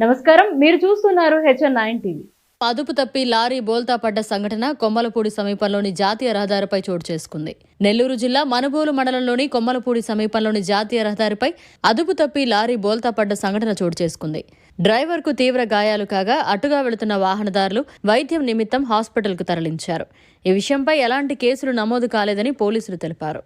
నమస్కారం, మీరు చూస్తున్నారు HN9 టీవీ. అదుపు తప్పి లారీ బోల్తా పడ్డ సంఘటన కొమ్మలపూడి సమీపంలోని జాతీయ రహదారిపై చోటు చేసుకుంది. నెల్లూరు జిల్లా మనుబోలు మండలంలోని కొమ్మలపూడి సమీపంలోని జాతీయ రహదారిపై అదుపు తప్పి లారీ బోల్తా పడ్డ సంఘటన చోటు చేసుకుంది. డ్రైవర్కు తీవ్ర గాయాలు కాగా అటుగా వెళుతున్న వాహనదారులు వైద్యం నిమిత్తం హాస్పిటల్కు తరలించారు. ఈ విషయంపై ఎలాంటి కేసులు నమోదు కాలేదని పోలీసులు తెలిపారు.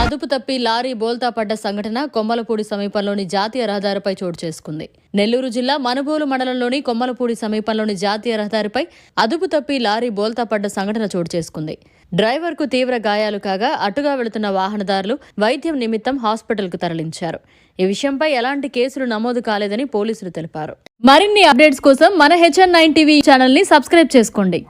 అదుపు తప్పి లారీ బోల్తా పడ్డ సంఘటన కొమ్మలపూడి సమీపంలోని జాతీయ రహదారిపై చోటు చేసుకుంది. నెల్లూరు జిల్లా మనుబోలు మండలంలోని కొమ్మలపూడి సమీపంలోని జాతీయ రహదారిపై అదుపు తప్పి లారీ బోల్తా పడ్డ సంఘటన చోటు చేసుకుంది. డ్రైవర్కు తీవ్ర గాయాలు కాగా అటుగా వెళుతున్న వాహనదారులు వైద్యం నిమిత్తం హాస్పిటల్కు తరలించారు. ఈ విషయంపై ఎలాంటి కేసులు నమోదు కాలేదని పోలీసులు తెలిపారు. మరిన్ని అప్డేట్స్ కోసం మన HN9 టీవీ ఛానల్ ని సబ్స్క్రైబ్ చేసుకోండి.